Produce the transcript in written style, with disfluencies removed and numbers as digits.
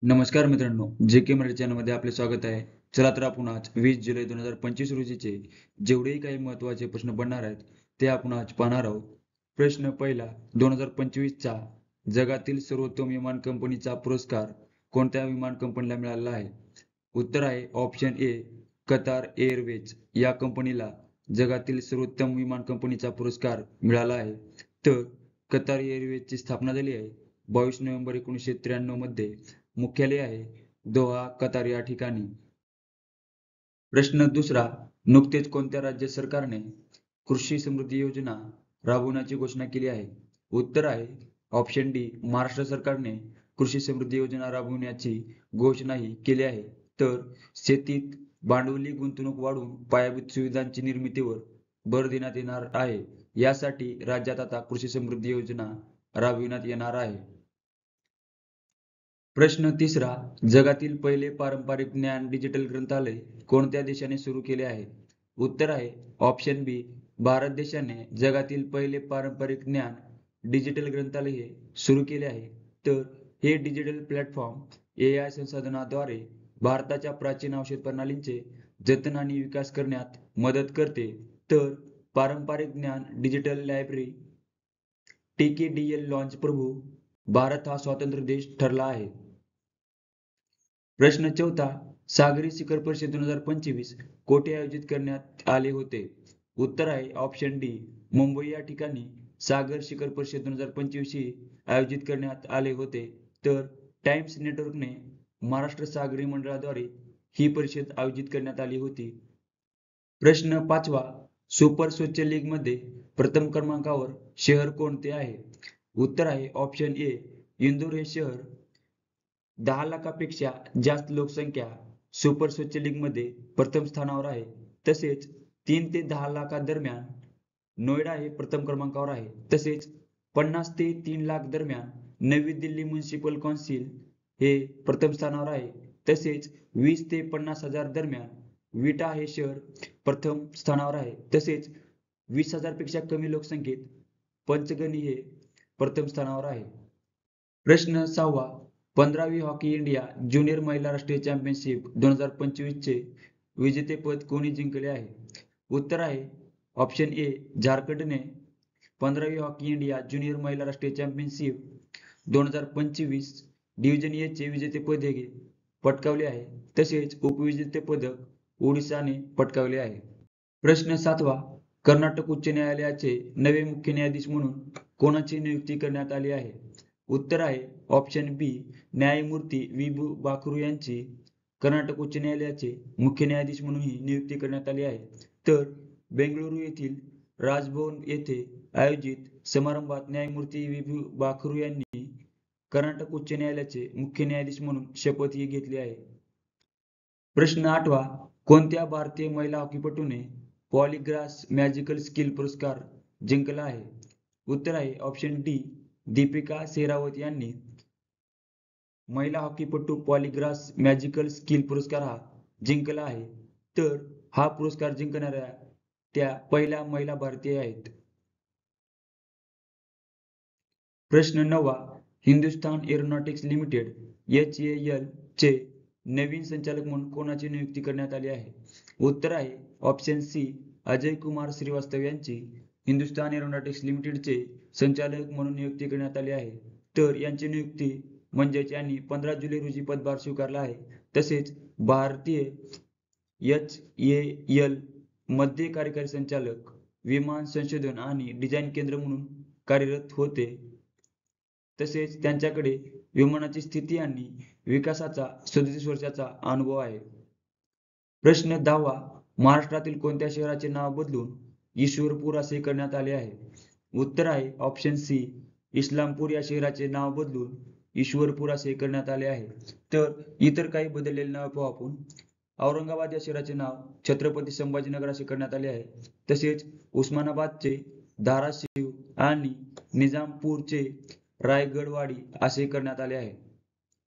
नमस्कार मित्रांनो, जे के मराठी चॅनलमध्ये आपले स्वागत आहे. चला तर आपण आज 20 जुलै 2025 रोजीचे जेवढेही काही महत्त्वाचे प्रश्न बनणार आहेत, ते आपण आज पाहणार आहोत. प्रश्न पहिला, 2025चा जगातील सर्वोत्तम विमान कंपनीचा पुरस्कार कोणत्या विमान कंपनीला मिळाला आहे? उत्तर आहे ऑप्शन ए, कतार एअरवेज या कंपनीला जगातील सर्वोत्तम विमान कंपनीचा पुरस्कार मिळाला आहे. तर कतार एअरवेजची स्थापना झाली आहे 22 नोव्हेंबर 1993 मध्ये. मुख्यालय आहे दोहा, कतार या ठिकाणी. प्रश्न दुसरा, नुकतेच कोणत्या राज्य सरकारने कृषी समृद्धी योजना राबवण्याची घोषणा केली आहे? उत्तर आहे ऑप्शन डी, महाराष्ट्र सरकारने कृषी समृद्धी योजना राबवण्याची घोषणाही केली आहे. तर शेतीत भांडवली गुंतवणूक वाढवून पायाभूत सुविधांची निर्मितीवर भर देण्यात येणार आहे. यासाठी राज्यात आता कृषी समृद्धी योजना राबविण्यात येणार आहे. प्रश्न तिसरा, जगातील पहिले पारंपरिक ज्ञान डिजिटल ग्रंथालय कोणत्या देशाने सुरू केले आहे? उत्तर आहे ऑप्शन बी, भारत देशाने जगातील पहिले पारंपरिक ज्ञान डिजिटल ग्रंथालय हे सुरू केले आहे. तर हे डिजिटल प्लॅटफॉर्म AI संसाधनाद्वारे भारताच्या प्राचीन औषध प्रणालींचे जतन आणि विकास करण्यात मदत करते. तर पारंपरिक ज्ञान डिजिटल लायब्ररी TKDL लॉन्च प्रभू भारत हा स्वतंत्र देश ठरला आहे. प्रश्न चौथा, सागरी शिखर परिषद 2025 कोठे आयोजित करण्यात आले होते? उत्तर आहे ऑप्शन डी, मुंबई या ठिकाणी सागर शिखर परिषद 2025 ही आयोजित करण्यात आले होते. तर टाइम्स नेटवर्कने महाराष्ट्र सागरी मंडळाद्वारे ही परिषद आयोजित करण्यात आली होती. प्रश्न पाचवा, सुपर स्वच्छ लीग मध्ये प्रथम क्रमांकावर शहर कोणते आहे? उत्तर आहे ऑप्शन ए, इंदूर हे शहर 10 लाखापेक्षा जास्त लोकसंख्या सुपर स्वच्छ लीग मध्ये प्रथम स्थानावर आहे. तसेच 3 ते 10 लाखादरम्यान नोएडा हे प्रथम क्रमांकावर आहे. तसेच 50 ते 3 लाख दरम्यान नवी दिल्ली म्युनिसिपल कौन्सिल हे प्रथम स्थानावर आहे. तसेच 20 ते 50 हजार दरम्यान विटा हे शहर प्रथम स्थानावर आहे. तसेच 20,000 पेक्षा कमी लोकसंख्येत पंचगनी हे प्रथम स्थानावर आहे. प्रश्न सहावा, 15वी हॉकी इंडिया ज्युनियर महिला राष्ट्रीय चॅम्पियनशिप 2025 चे विजेतेपद कोणी जिंकले आहे? उत्तर आहे ऑप्शन ए, झारखंडने 15वी हॉकी इंडिया ज्युनियर महिला राष्ट्रीय चॅम्पियनशिप 2025 डिव्हिजन ए चे विजेतेपद हे पटकावले आहे. तसेच उपविजेतेपदक ओडिशाने पटकावले आहे. प्रश्न सातवा, कर्नाटक उच्च न्यायालयाचे नवे मुख्य न्यायाधीश म्हणून कोणाची नियुक्ती करण्यात आली आहे? उत्तर आहे ऑप्शन बी, न्यायमूर्ती V. बाकरू यांची कर्नाटक उच्च न्यायालयाचे मुख्य न्यायाधीश म्हणूनही नियुक्ती करण्यात आली आहे. तर बेंगळुरू येथील राजभवन येथे आयोजित समारंभात न्यायमूर्ती V. बाकरू यांनी कर्नाटक उच्च न्यायालयाचे मुख्य न्यायाधीश म्हणून शपथही घेतली आहे. प्रश्न आठवा, कोणत्या भारतीय महिला हॉकीपटूने पॉलीग्रास मॅजिकल स्किल पुरस्कार जिंकला आहे? उत्तर आहे ऑप्शन डी, दीपिका शेरावत यांनी महिला हॉकीपटू पॉलीग्रास मॅजिकल स्किल पुरस्कार हा जिंकला आहे. तर हा पुरस्कार जिंकणाऱ्या त्या पहिल्या महिला भारतीय आहेत. प्रश्न नववा, हिंदुस्थान एरोनॉटिक्स लिमिटेड HAL चे नवीन संचालक म्हणून कोणाची नियुक्ती करण्यात आली आहे? उत्तर आहे ऑप्शन सी, अजय कुमार श्रीवास्तव यांची हिंदुस्थान एरोनॉटिक्स लिमिटेडचे संचालक म्हणून नियुक्ती करण्यात आली आहे. तर यांची नियुक्ती म्हणजेच यांनी 15 जुलै रोजी पदभार स्वीकारला आहे. तसेच भारतीय HAL मध्ये कार्यकारी संचालक, विमान संशोधन आणि डिझाईन केंद्र म्हणून कार्यरत होते. तसेच त्यांच्याकडे विमानाची स्थिती आणि विकासाचा 37 वर्षाचा अनुभव आहे. प्रश्न 10वा, महाराष्ट्रातील कोणत्या शहराचे नाव बदलून ईश्वरपूर असे करण्यात आले आहे? उत्तर आहे ऑप्शन सी, इस्लामपूर या शहराचे नाव बदलून ईश्वरपूर असे करण्यात आले आहे. तर इतर काही बदललेले नाव पाहू आपण. औरंगाबाद या शहराचे नाव छत्रपती संभाजीनगर असे करण्यात आले आहे. तसेच उस्मानाबादचे धाराशिव आणि निजामपूरचे रायगडवाडी असे करण्यात आले आहे.